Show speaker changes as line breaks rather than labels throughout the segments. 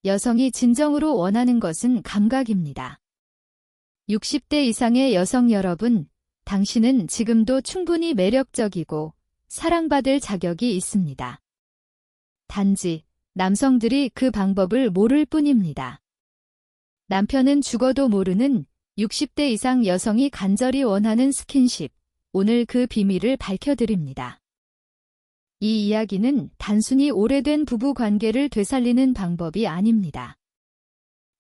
여성이 진정으로 원하는 것은 감각입니다. 60대 이상의 여성 여러분, 당신은 지금도 충분히 매력적이고 사랑받을 자격이 있습니다. 단지 남성들이 그 방법을 모를 뿐입니다. 남편은 죽어도 모르는 60대 이상 여성이 간절히 원하는 스킨십, 오늘 그 비밀을 밝혀드립니다. 이 이야기는 단순히 오래된 부부 관계를 되살리는 방법이 아닙니다.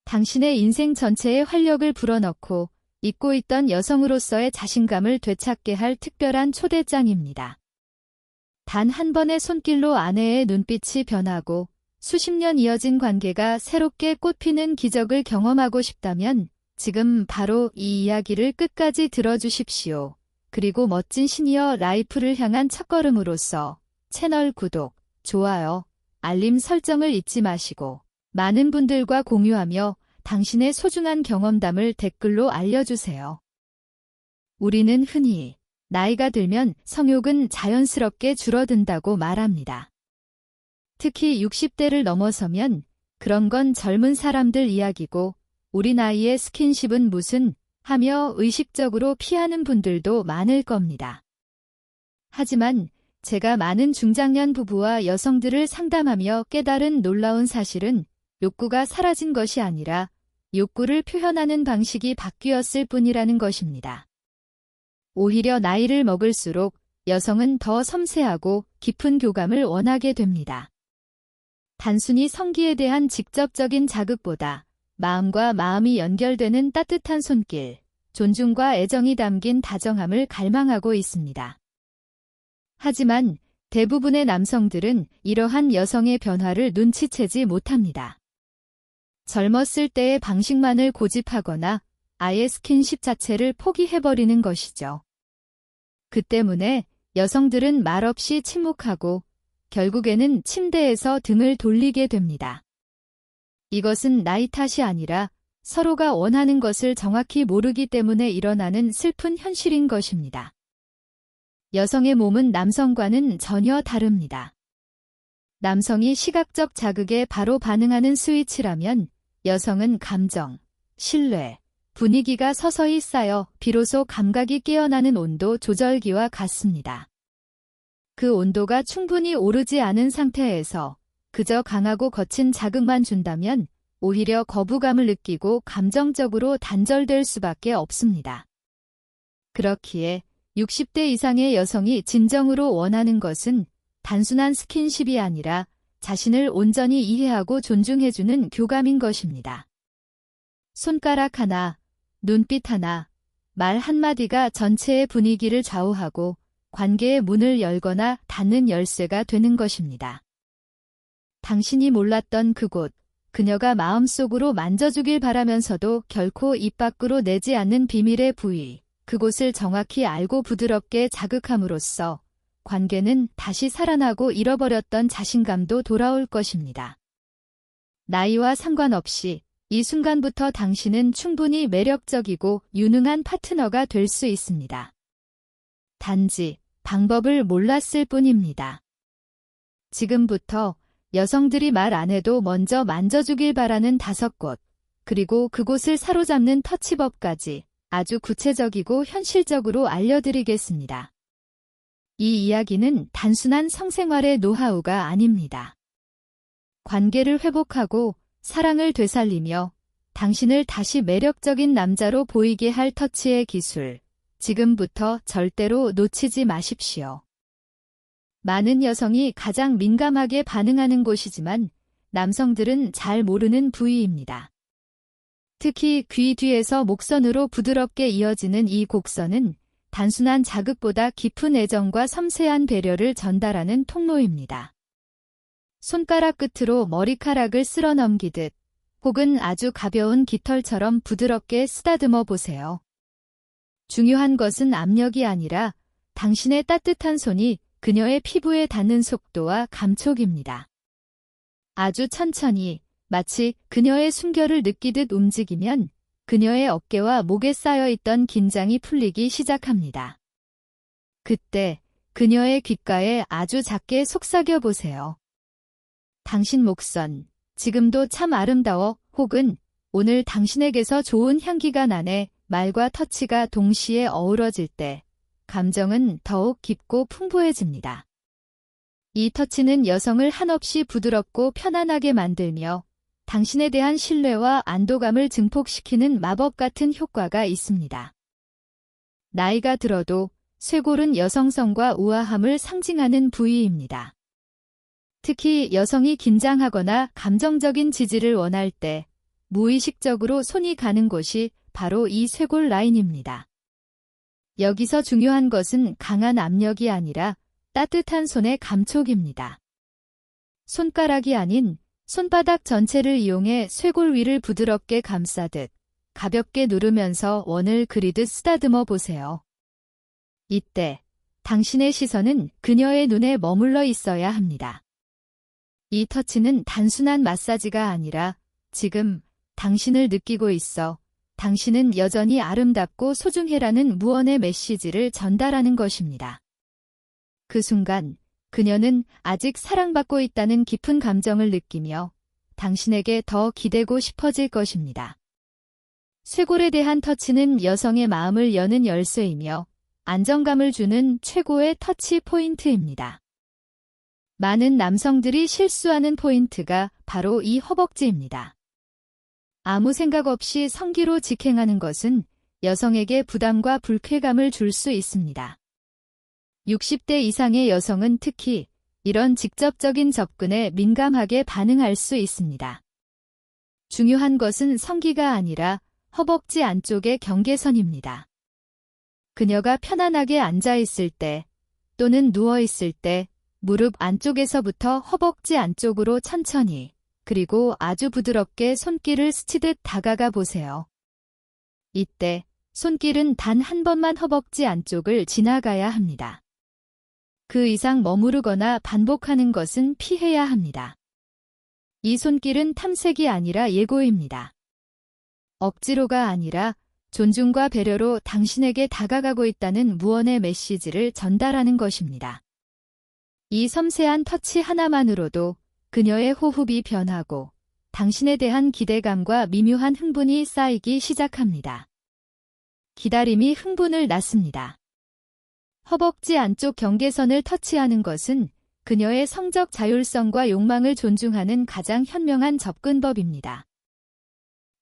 당신의 인생 전체에 활력을 불어넣고 잊고 있던 여성으로서의 자신감을 되찾게 할 특별한 초대장입니다. 단 한 번의 손길로 아내의 눈빛이 변하고 수십 년 이어진 관계가 새롭게 꽃피는 기적을 경험하고 싶다면 지금 바로 이 이야기를 끝까지 들어주십시오. 그리고 멋진 시니어 라이프를 향한 첫걸음으로서 채널 구독, 좋아요, 알림 설정을 잊지 마시고 많은 분들과 공유하며 당신의 소중한 경험담을 댓글로 알려주세요. 우리는 흔히 나이가 들면 성욕은 자연스럽게 줄어든다고 말합니다. 특히 60대를 넘어서면 그런 건 젊은 사람들 이야기고 우리 나이의 스킨십은 무슨 하며 의식적으로 피하는 분들도 많을 겁니다. 하지만 제가 많은 중장년 부부와 여성들을 상담하며 깨달은 놀라운 사실은 욕구가 사라진 것이 아니라 욕구를 표현하는 방식이 바뀌었을 뿐이라는 것입니다. 오히려 나이를 먹을수록 여성은 더 섬세하고 깊은 교감을 원하게 됩니다. 단순히 성기에 대한 직접적인 자극보다 마음과 마음이 연결되는 따뜻한 손길, 존중과 애정이 담긴 다정함을 갈망하고 있습니다. 하지만 대부분의 남성들은 이러한 여성의 변화를 눈치채지 못합니다. 젊었을 때의 방식만을 고집하거나 아예 스킨십 자체를 포기해버리는 것이죠. 그 때문에 여성들은 말없이 침묵하고 결국에는 침대에서 등을 돌리게 됩니다. 이것은 나이 탓이 아니라 서로가 원하는 것을 정확히 모르기 때문에 일어나는 슬픈 현실인 것입니다. 여성의 몸은 남성과는 전혀 다릅니다. 남성이 시각적 자극에 바로 반응하는 스위치라면 여성은 감정, 신뢰, 분위기가 서서히 쌓여 비로소 감각이 깨어나는 온도 조절기와 같습니다. 그 온도가 충분히 오르지 않은 상태에서 그저 강하고 거친 자극만 준다면 오히려 거부감을 느끼고 감정적으로 단절될 수밖에 없습니다. 그렇기에 60대 이상의 여성이 진정으로 원하는 것은 단순한 스킨십이 아니라 자신을 온전히 이해하고 존중해주는 교감인 것입니다. 손가락 하나, 눈빛 하나, 말 한마디가 전체의 분위기를 좌우하고 관계의 문을 열거나 닫는 열쇠가 되는 것입니다. 당신이 몰랐던 그곳, 그녀가 마음속으로 만져주길 바라면서도 결코 입 밖으로 내지 않는 비밀의 부위, 그곳을 정확히 알고 부드럽게 자극함으로써 관계는 다시 살아나고 잃어버렸던 자신감도 돌아올 것입니다. 나이와 상관없이 이 순간부터 당신은 충분히 매력적이고 유능한 파트너가 될 수 있습니다. 단지 방법을 몰랐을 뿐입니다. 지금부터 여성들이 말 안 해도 먼저 만져주길 바라는 5곳, 그리고 그곳을 사로잡는 터치법까지 아주 구체적이고 현실적으로 알려드리겠습니다. 이 이야기는 단순한 성생활의 노하우가 아닙니다. 관계를 회복하고 사랑을 되살리며 당신을 다시 매력적인 남자로 보이게 할 터치의 기술, 지금부터 절대로 놓치지 마십시오. 많은 여성이 가장 민감하게 반응하는 곳이지만 남성들은 잘 모르는 부위입니다. 특히 귀 뒤에서 목선으로 부드럽게 이어지는 이 곡선은 단순한 자극보다 깊은 애정과 섬세한 배려를 전달하는 통로입니다. 손가락 끝으로 머리카락을 쓸어 넘기듯 혹은 아주 가벼운 깃털처럼 부드럽게 쓰다듬어 보세요. 중요한 것은 압력이 아니라 당신의 따뜻한 손이 그녀의 피부에 닿는 속도와 감촉입니다. 아주 천천히 마치 그녀의 숨결을 느끼듯 움직이면 그녀의 어깨와 목에 쌓여있던 긴장이 풀리기 시작합니다. 그때 그녀의 귓가에 아주 작게 속삭여 보세요. 당신 목선, 지금도 참 아름다워 혹은 오늘 당신에게서 좋은 향기가 나네 말과 터치가 동시에 어우러질 때 감정은 더욱 깊고 풍부해집니다. 이 터치는 여성을 한없이 부드럽고 편안하게 만들며 당신에 대한 신뢰와 안도감을 증폭시키는 마법 같은 효과가 있습니다. 나이가 들어도 쇄골은 여성성과 우아함을 상징하는 부위입니다. 특히 여성이 긴장하거나 감정적인 지지를 원할 때 무의식적으로 손이 가는 곳이 바로 이 쇄골 라인입니다. 여기서 중요한 것은 강한 압력이 아니라 따뜻한 손의 감촉입니다. 손가락이 아닌 손바닥 전체를 이용해 쇄골 위를 부드럽게 감싸듯 가볍게 누르면서 원을 그리듯 쓰다듬어 보세요. 이때 당신의 시선은 그녀의 눈에 머물러 있어야 합니다. 이 터치는 단순한 마사지가 아니라 지금 당신을 느끼고 있어. 당신은 여전히 아름답고 소중해라는 무언의 메시지를 전달하는 것입니다. 그 순간 그녀는 아직 사랑받고 있다는 깊은 감정을 느끼며 당신에게 더 기대고 싶어질 것입니다. 쇄골에 대한 터치는 여성의 마음을 여는 열쇠이며 안정감을 주는 최고의 터치 포인트입니다. 많은 남성들이 실수하는 포인트가 바로 이 허벅지입니다. 아무 생각 없이 성기로 직행하는 것은 여성에게 부담과 불쾌감을 줄 수 있습니다. 60대 이상의 여성은 특히 이런 직접적인 접근에 민감하게 반응할 수 있습니다. 중요한 것은 성기가 아니라 허벅지 안쪽의 경계선입니다. 그녀가 편안하게 앉아 있을 때 또는 누워 있을 때 무릎 안쪽에서부터 허벅지 안쪽으로 천천히 그리고 아주 부드럽게 손길을 스치듯 다가가 보세요. 이때 손길은 단 한 번만 허벅지 안쪽을 지나가야 합니다. 그 이상 머무르거나 반복하는 것은 피해야 합니다. 이 손길은 탐색이 아니라 예고입니다. 억지로가 아니라 존중과 배려로 당신에게 다가가고 있다는 무언의 메시지를 전달하는 것입니다. 이 섬세한 터치 하나만으로도 그녀의 호흡이 변하고 당신에 대한 기대감과 미묘한 흥분이 쌓이기 시작합니다. 기다림이 흥분을 낳습니다. 허벅지 안쪽 경계선을 터치하는 것은 그녀의 성적 자율성과 욕망을 존중하는 가장 현명한 접근법입니다.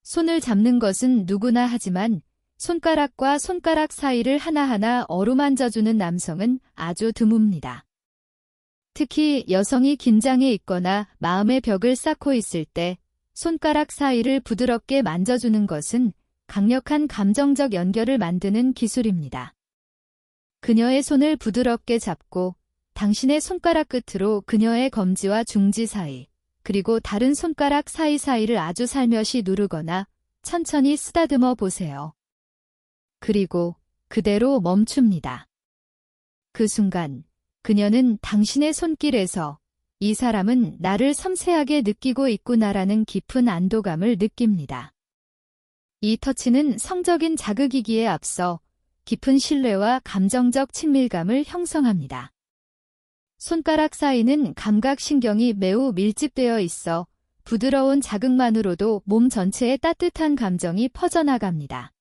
손을 잡는 것은 누구나 하지만 손가락과 손가락 사이를 하나하나 어루만져주는 남성은 아주 드뭅니다. 특히 여성이 긴장해 있거나 마음의 벽을 쌓고 있을 때 손가락 사이를 부드럽게 만져주는 것은 강력한 감정적 연결을 만드는 기술입니다. 그녀의 손을 부드럽게 잡고 당신의 손가락 끝으로 그녀의 검지와 중지 사이, 그리고 다른 손가락 사이사이를 아주 살며시 누르거나 천천히 쓰다듬어 보세요. 그리고 그대로 멈춥니다. 그 순간 그녀는 당신의 손길에서 이 사람은 나를 섬세하게 느끼고 있구나라는 깊은 안도감을 느낍니다. 이 터치는 성적인 자극이기에 앞서 깊은 신뢰와 감정적 친밀감을 형성합니다. 손가락 사이는 감각신경이 매우 밀집되어 있어 부드러운 자극만으로도 몸 전체에 따뜻한 감정이 퍼져나갑니다.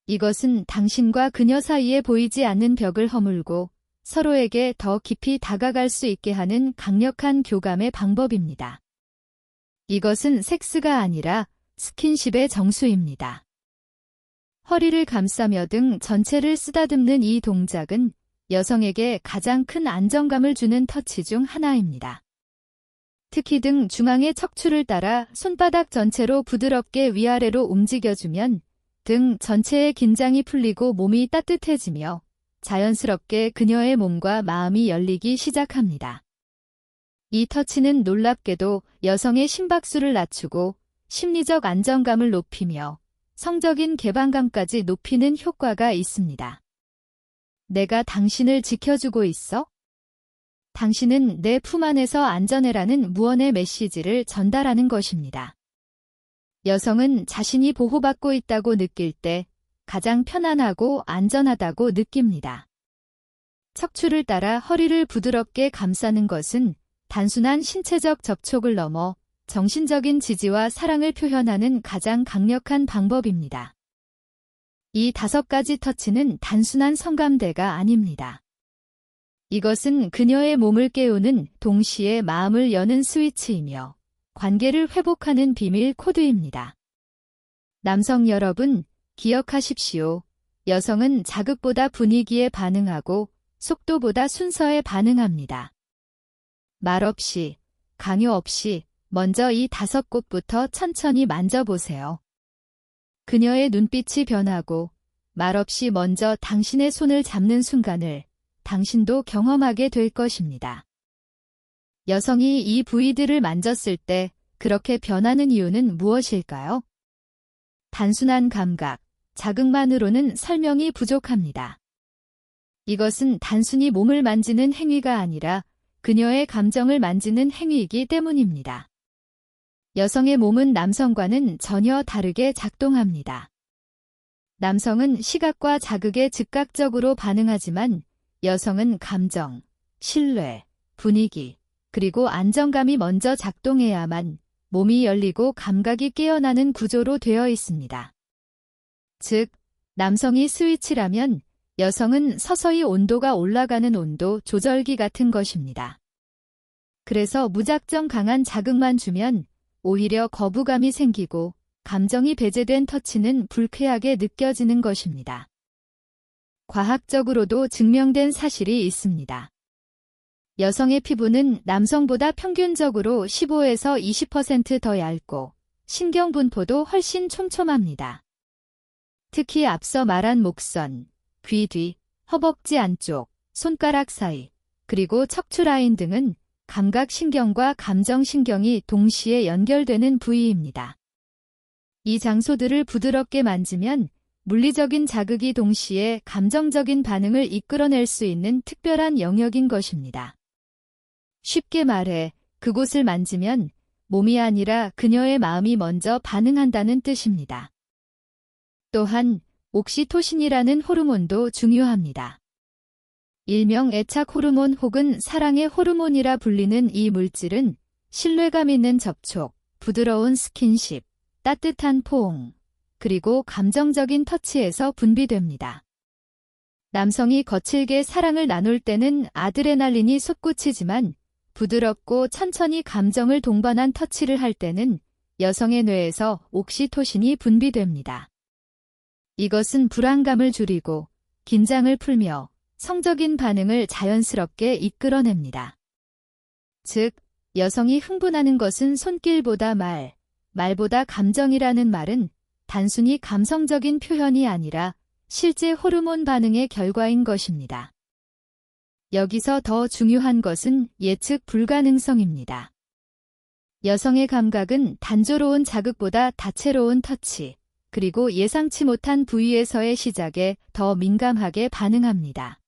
이것은 당신과 그녀 사이에 보이지 않는 벽을 허물고 서로에게 더 깊이 다가갈 수 있게 하는 강력한 교감의 방법입니다. 이것은 섹스가 아니라 스킨십의 정수입니다. 허리를 감싸며 등 전체를 쓰다듬는 이 동작은 여성에게 가장 큰 안정감을 주는 터치 중 하나입니다. 특히 등 중앙의 척추를 따라 손바닥 전체로 부드럽게 위아래로 움직여주면 등 전체의 긴장이 풀리고 몸이 따뜻해지며 자연스럽게 그녀의 몸과 마음이 열리기 시작합니다. 이 터치는 놀랍게도 여성의 심박수를 낮추고 심리적 안정감을 높이며 성적인 개방감까지 높이는 효과가 있습니다. 내가 당신을 지켜주고 있어? 당신은 내 품 안에서 안전해라는 무언의 메시지를 전달하는 것입니다. 여성은 자신이 보호받고 있다고 느낄 때 가장 편안하고 안전하다고 느낍니다. 척추를 따라 허리를 부드럽게 감싸는 것은 단순한 신체적 접촉을 넘어 정신적인 지지와 사랑을 표현하는 가장 강력한 방법입니다. 이 5가지 터치는 단순한 성감대가 아닙니다. 이것은 그녀의 몸을 깨우는 동시에 마음을 여는 스위치이며 관계를 회복하는 비밀 코드입니다. 남성 여러분, 기억하십시오. 여성은 자극보다 분위기에 반응하고 속도보다 순서에 반응합니다. 말 없이, 강요 없이 먼저 이 5곳부터 천천히 만져보세요. 그녀의 눈빛이 변하고 말없이 먼저 당신의 손을 잡는 순간을 당신도 경험하게 될 것입니다. 여성이 이 부위들을 만졌을 때 그렇게 변하는 이유는 무엇일까요? 단순한 감각, 자극만으로는 설명이 부족합니다. 이것은 단순히 몸을 만지는 행위가 아니라 그녀의 감정을 만지는 행위이기 때문입니다. 여성의 몸은 남성과는 전혀 다르게 작동합니다. 남성은 시각과 자극에 즉각적으로 반응하지만 여성은 감정, 신뢰, 분위기, 그리고 안정감이 먼저 작동해야만 몸이 열리고 감각이 깨어나는 구조로 되어 있습니다. 즉, 남성이 스위치라면 여성은 서서히 온도가 올라가는 온도 조절기 같은 것입니다. 그래서 무작정 강한 자극만 주면 오히려 거부감이 생기고 감정이 배제된 터치는 불쾌하게 느껴지는 것입니다. 과학적으로도 증명된 사실이 있습니다. 여성의 피부는 남성보다 평균적으로 15에서 20% 더 얇고 신경 분포도 훨씬 촘촘합니다. 특히 앞서 말한 목선, 귀 뒤, 허벅지 안쪽, 손가락 사이, 그리고 척추 라인 등은 감각신경과 감정신경이 동시에 연결되는 부위입니다. 이 장소들을 부드럽게 만지면 물리적인 자극이 동시에 감정적인 반응을 이끌어낼 수 있는 특별한 영역인 것입니다. 쉽게 말해 그곳을 만지면 몸이 아니라 그녀의 마음이 먼저 반응한다는 뜻입니다. 또한 옥시토신이라는 호르몬도 중요합니다. 일명 애착 호르몬 혹은 사랑의 호르몬이라 불리는 이 물질은 신뢰감 있는 접촉, 부드러운 스킨십, 따뜻한 포옹, 그리고 감정적인 터치에서 분비됩니다. 남성이 거칠게 사랑을 나눌 때는 아드레날린이 솟구치지만 부드럽고 천천히 감정을 동반한 터치를 할 때는 여성의 뇌에서 옥시토신이 분비됩니다. 이것은 불안감을 줄이고 긴장을 풀며 성적인 반응을 자연스럽게 이끌어냅니다. 즉, 여성이 흥분하는 것은 손길보다 말보다 감정이라는 말은 단순히 감성적인 표현이 아니라 실제 호르몬 반응의 결과인 것입니다. 여기서 더 중요한 것은 예측 불가능성입니다. 여성의 감각은 단조로운 자극보다 다채로운 터치, 그리고 예상치 못한 부위에서의 시작에 더 민감하게 반응합니다.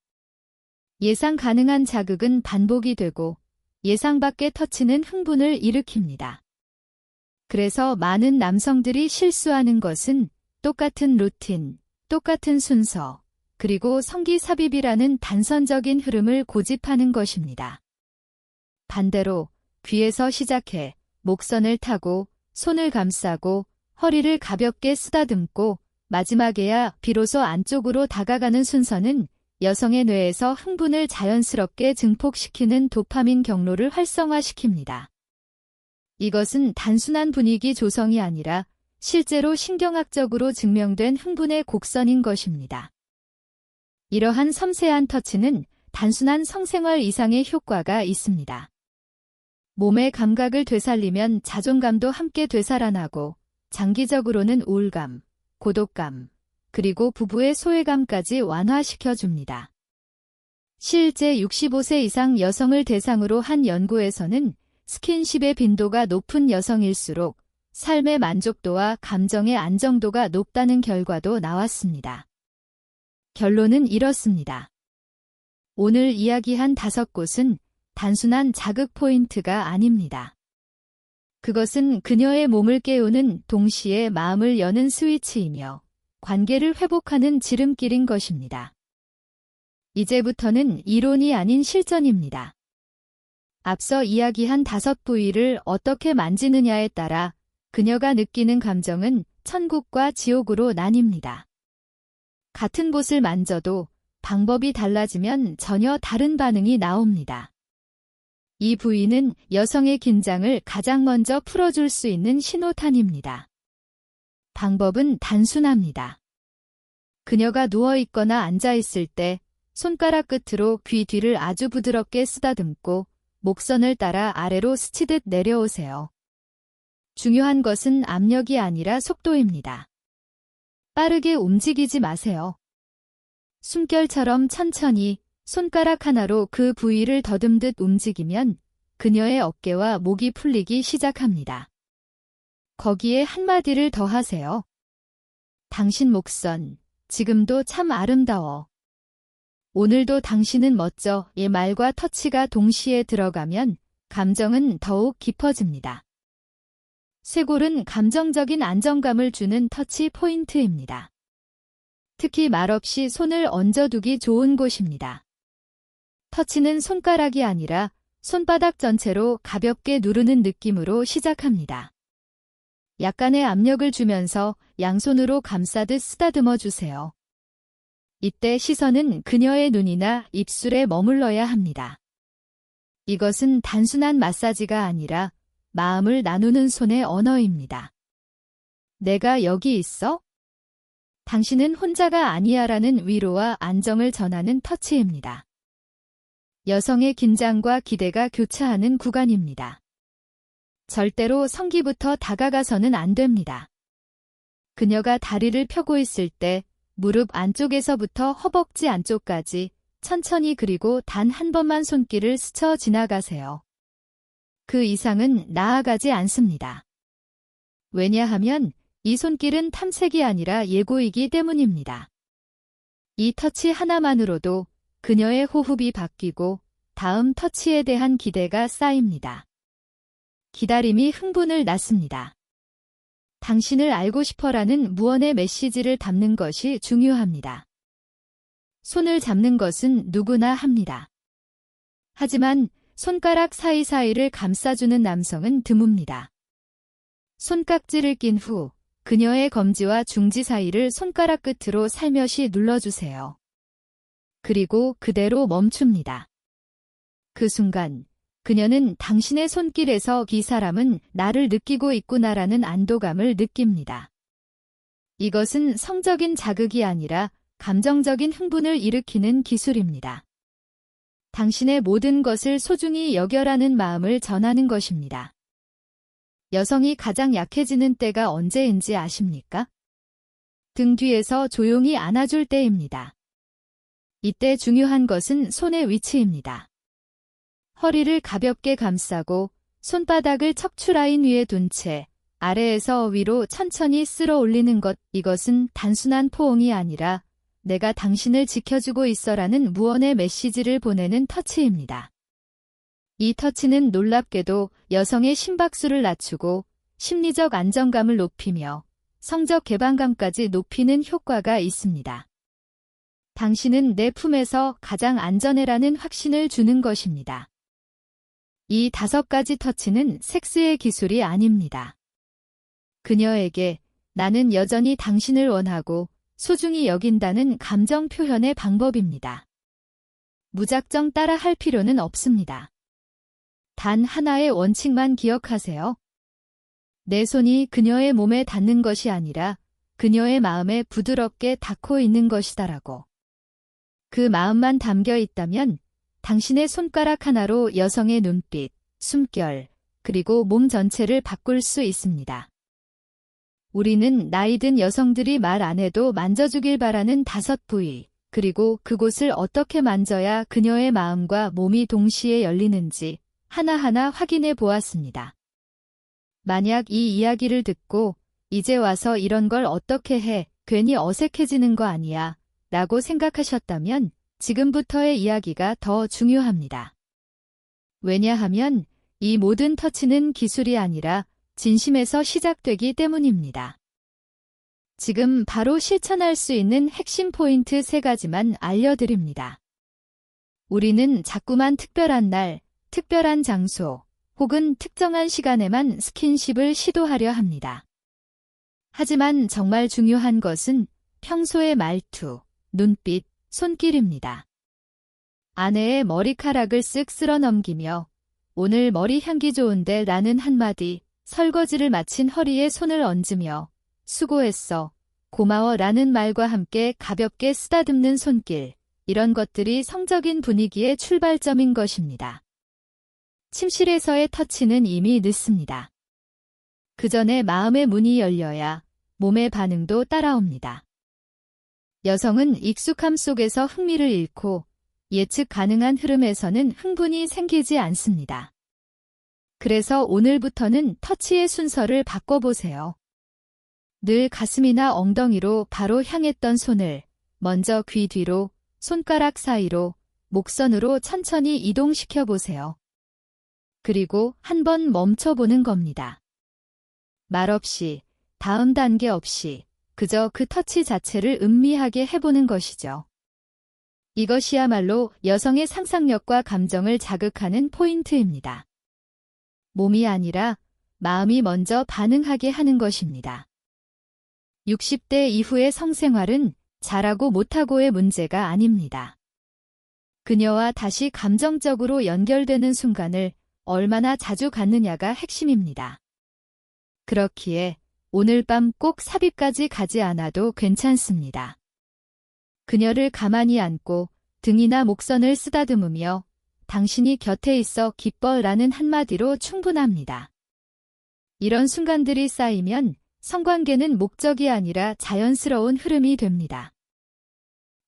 예상 가능한 자극은 반복이 되고 예상 밖의 터치는 흥분을 일으킵니다. 그래서 많은 남성들이 실수하는 것은 똑같은 루틴, 똑같은 순서, 그리고 성기삽입이라는 단선적인 흐름을 고집하는 것입니다. 반대로 귀에서 시작해 목선을 타고 손을 감싸고 허리를 가볍게 쓰다듬고 마지막에야 비로소 안쪽으로 다가가는 순서는 여성의 뇌에서 흥분을 자연스럽게 증폭시키는 도파민 경로를 활성화시킵니다. 이것은 단순한 분위기 조성이 아니라 실제로 신경학적으로 증명된 흥분의 곡선인 것입니다. 이러한 섬세한 터치는 단순한 성생활 이상의 효과가 있습니다. 몸의 감각을 되살리면 자존감도 함께 되살아나고 장기적으로는 우울감, 고독감, 그리고 부부의 소외감까지 완화시켜줍니다. 실제 65세 이상 여성을 대상으로 한 연구에서는 스킨십의 빈도가 높은 여성일수록 삶의 만족도와 감정의 안정도가 높다는 결과도 나왔습니다. 결론은 이렇습니다. 오늘 이야기한 5곳은 단순한 자극 포인트가 아닙니다. 그것은 그녀의 몸을 깨우는 동시에 마음을 여는 스위치이며 관계를 회복하는 지름길인 것입니다. 이제부터는 이론이 아닌 실전입니다. 앞서 이야기한 5부위를 어떻게 만지느냐에 따라 그녀가 느끼는 감정은 천국과 지옥으로 나뉩니다. 같은 곳을 만져도 방법이 달라지면 전혀 다른 반응이 나옵니다. 이 부위는 여성의 긴장을 가장 먼저 풀어줄 수 있는 신호탄입니다. 방법은 단순합니다. 그녀가 누워있거나 앉아있을 때 손가락 끝으로 귀 뒤를 아주 부드럽게 쓰다듬고 목선을 따라 아래로 스치듯 내려오세요. 중요한 것은 압력이 아니라 속도입니다. 빠르게 움직이지 마세요. 숨결처럼 천천히 손가락 하나로 그 부위를 더듬듯 움직이면 그녀의 어깨와 목이 풀리기 시작합니다. 거기에 한마디를 더 하세요. 당신 목선, 지금도 참 아름다워. 오늘도 당신은 멋져.의 말과 터치가 동시에 들어가면 감정은 더욱 깊어집니다. 쇄골은 감정적인 안정감을 주는 터치 포인트입니다. 특히 말없이 손을 얹어두기 좋은 곳입니다. 터치는 손가락이 아니라 손바닥 전체로 가볍게 누르는 느낌으로 시작합니다. 약간의 압력을 주면서 양손으로 감싸듯 쓰다듬어 주세요. 이때 시선은 그녀의 눈이나 입술에 머물러야 합니다. 이것은 단순한 마사지가 아니라 마음을 나누는 손의 언어입니다. 내가 여기 있어? 당신은 혼자가 아니야라는 위로와 안정을 전하는 터치입니다. 여성의 긴장과 기대가 교차하는 구간입니다. 절대로 성기부터 다가가서는 안 됩니다. 그녀가 다리를 펴고 있을 때 무릎 안쪽에서부터 허벅지 안쪽까지 천천히 그리고 단 한 번만 손길을 스쳐 지나가세요. 그 이상은 나아가지 않습니다. 왜냐하면 이 손길은 탐색이 아니라 예고이기 때문입니다. 이 터치 하나만으로도 그녀의 호흡이 바뀌고 다음 터치에 대한 기대가 쌓입니다. 기다림이 흥분을 낳습니다. 당신을 알고 싶어라는 무언의 메시지를 담는 것이 중요합니다. 손을 잡는 것은 누구나 합니다. 하지만 손가락 사이사이를 감싸주는 남성은 드뭅니다. 손깍지를 낀 후 그녀의 검지와 중지 사이를 손가락 끝으로 살며시 눌러주세요. 그리고 그대로 멈춥니다. 그 순간 그녀는 당신의 손길에서 이 사람은 나를 느끼고 있구나라는 안도감을 느낍니다. 이것은 성적인 자극이 아니라 감정적인 흥분을 일으키는 기술입니다. 당신의 모든 것을 소중히 여겨라는 마음을 전하는 것입니다. 여성이 가장 약해지는 때가 언제인지 아십니까? 등 뒤에서 조용히 안아줄 때입니다. 이때 중요한 것은 손의 위치입니다. 허리를 가볍게 감싸고 손바닥을 척추라인 위에 둔 채 아래에서 위로 천천히 쓸어 올리는 것, 이것은 단순한 포옹이 아니라 내가 당신을 지켜주고 있어라는 무언의 메시지를 보내는 터치입니다. 이 터치는 놀랍게도 여성의 심박수를 낮추고 심리적 안정감을 높이며 성적 개방감까지 높이는 효과가 있습니다. 당신은 내 품에서 가장 안전해라는 확신을 주는 것입니다. 이 5가지 터치는 섹스의 기술이 아닙니다. 그녀에게 나는 여전히 당신을 원하고 소중히 여긴다는 감정 표현의 방법입니다. 무작정 따라 할 필요는 없습니다. 단 하나의 원칙만 기억하세요. 내 손이 그녀의 몸에 닿는 것이 아니라 그녀의 마음에 부드럽게 닿고 있는 것이다라고. 그 마음만 담겨 있다면 당신의 손가락 하나로 여성의 눈빛, 숨결, 그리고 몸 전체를 바꿀 수 있습니다. 우리는 나이든 여성들이 말 안 해도 만져주길 바라는 5부위, 그리고 그곳을 어떻게 만져야 그녀의 마음과 몸이 동시에 열리는지 하나하나 확인해 보았습니다. 만약 이 이야기를 듣고 이제 와서 이런 걸 어떻게 해, 괜히 어색해지는 거 아니야 라고 생각하셨다면 지금부터의 이야기가 더 중요합니다. 왜냐하면 이 모든 터치는 기술이 아니라 진심에서 시작되기 때문입니다. 지금 바로 실천할 수 있는 핵심 포인트 3가지만 알려드립니다. 우리는 자꾸만 특별한 날, 특별한 장소 혹은 특정한 시간에만 스킨십을 시도하려 합니다. 하지만 정말 중요한 것은 평소의 말투, 눈빛, 손길입니다. 아내의 머리카락을 쓱 쓸어 넘기며 오늘 머리 향기 좋은데 라는 한마디, 설거지를 마친 허리에 손을 얹으며 수고했어, 고마워 라는 말과 함께 가볍게 쓰다듬는 손길, 이런 것들이 성적인 분위기의 출발점인 것입니다. 침실에서의 터치는 이미 늦습니다. 그 전에 마음의 문이 열려야 몸의 반응도 따라옵니다. 여성은 익숙함 속에서 흥미를 잃고 예측 가능한 흐름에서는 흥분이 생기지 않습니다. 그래서 오늘부터는 터치의 순서를 바꿔보세요. 늘 가슴이나 엉덩이로 바로 향했던 손을 먼저 귀 뒤로, 손가락 사이로, 목선으로 천천히 이동시켜 보세요. 그리고 한번 멈춰보는 겁니다. 말없이, 다음 단계 없이 그저 그 터치 자체를 음미하게 해보는 것이죠. 이것이야말로 여성의 상상력과 감정을 자극하는 포인트입니다. 몸이 아니라 마음이 먼저 반응하게 하는 것입니다. 60대 이후의 성생활은 잘하고 못하고의 문제가 아닙니다. 그녀와 다시 감정적으로 연결되는 순간을 얼마나 자주 갖느냐가 핵심입니다. 그렇기에 오늘 밤 꼭 삽입까지 가지 않아도 괜찮습니다. 그녀를 가만히 안고 등이나 목선을 쓰다듬으며 당신이 곁에 있어 기뻐라는 한마디로 충분합니다. 이런 순간들이 쌓이면 성관계는 목적이 아니라 자연스러운 흐름이 됩니다.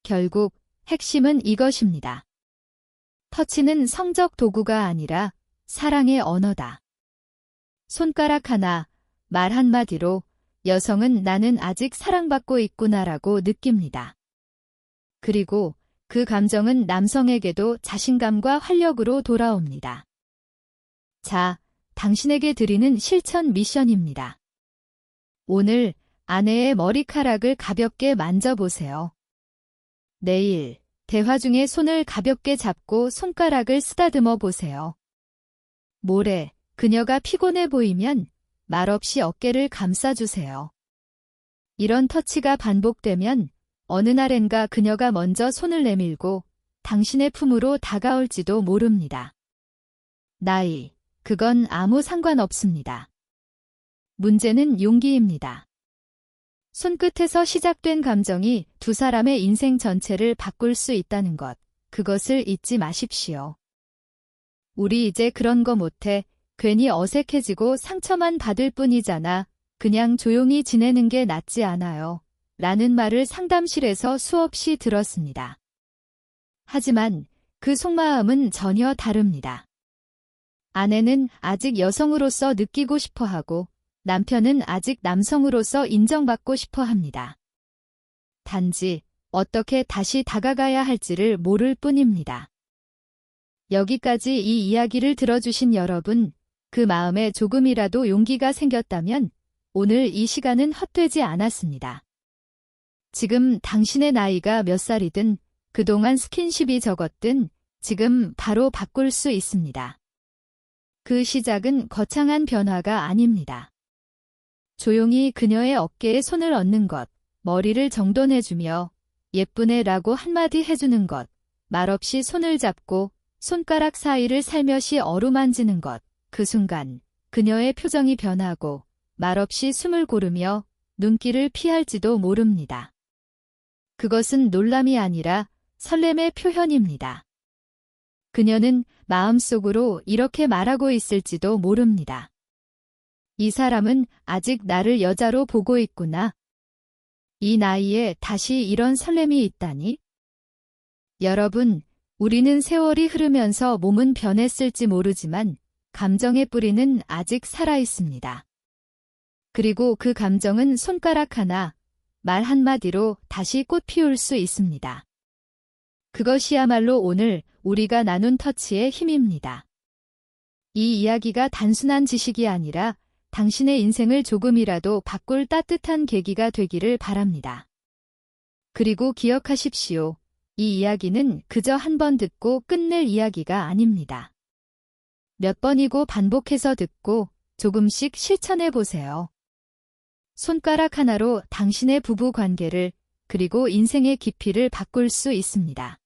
결국 핵심은 이것입니다. 터치는 성적 도구가 아니라 사랑의 언어다. 손가락 하나, 말 한마디로 여성은 나는 아직 사랑받고 있구나라고 느낍니다. 그리고 그 감정은 남성에게도 자신감과 활력으로 돌아옵니다. 자, 당신에게 드리는 실천 미션입니다. 오늘 아내의 머리카락을 가볍게 만져보세요. 내일 대화 중에 손을 가볍게 잡고 손가락을 쓰다듬어 보세요. 모레 그녀가 피곤해 보이면 말없이 어깨를 감싸주세요. 이런 터치가 반복되면 어느 날엔가 그녀가 먼저 손을 내밀고 당신의 품으로 다가올지도 모릅니다. 나이, 그건 아무 상관없습니다. 문제는 용기입니다. 손끝에서 시작된 감정이 두 사람의 인생 전체를 바꿀 수 있다는 것, 그것을 잊지 마십시오. 우리 이제 그런 거 못해. 괜히 어색해지고 상처만 받을 뿐이잖아. 그냥 조용히 지내는 게 낫지 않아요. 라는 말을 상담실에서 수없이 들었습니다. 하지만 그 속마음은 전혀 다릅니다. 아내는 아직 여성으로서 느끼고 싶어 하고 남편은 아직 남성으로서 인정받고 싶어 합니다. 단지 어떻게 다시 다가가야 할지를 모를 뿐입니다. 여기까지 이 이야기를 들어주신 여러분, 그 마음에 조금이라도 용기가 생겼다면 오늘 이 시간은 헛되지 않았습니다. 지금 당신의 나이가 몇 살이든 그동안 스킨십이 적었든 지금 바로 바꿀 수 있습니다. 그 시작은 거창한 변화가 아닙니다. 조용히 그녀의 어깨에 손을 얹는 것, 머리를 정돈해주며 예쁘네 라고 한마디 해주는 것, 말없이 손을 잡고 손가락 사이를 살며시 어루만지는 것, 그 순간 그녀의 표정이 변하고 말없이 숨을 고르며 눈길을 피할지도 모릅니다. 그것은 놀람이 아니라 설렘의 표현입니다. 그녀는 마음속으로 이렇게 말하고 있을지도 모릅니다. 이 사람은 아직 나를 여자로 보고 있구나. 이 나이에 다시 이런 설렘이 있다니? 여러분, 우리는 세월이 흐르면서 몸은 변했을지 모르지만 감정의 뿌리는 아직 살아있습니다. 그리고 그 감정은 손가락 하나, 말 한마디로 다시 꽃 피울 수 있습니다. 그것이야말로 오늘 우리가 나눈 터치의 힘입니다. 이 이야기가 단순한 지식이 아니라 당신의 인생을 조금이라도 바꿀 따뜻한 계기가 되기를 바랍니다. 그리고 기억하십시오. 이 이야기는 그저 한 번 듣고 끝낼 이야기가 아닙니다. 몇 번이고 반복해서 듣고 조금씩 실천해 보세요. 손가락 하나로 당신의 부부 관계를 그리고 인생의 깊이를 바꿀 수 있습니다.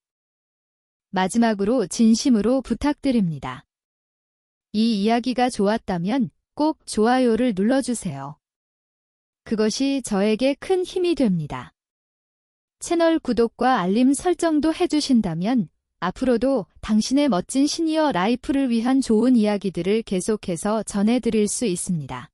마지막으로 진심으로 부탁드립니다. 이 이야기가 좋았다면 꼭 좋아요를 눌러주세요. 그것이 저에게 큰 힘이 됩니다. 채널 구독과 알림 설정도 해주신다면 앞으로도 당신의 멋진 시니어 라이프를 위한 좋은 이야기들을 계속해서 전해드릴 수 있습니다.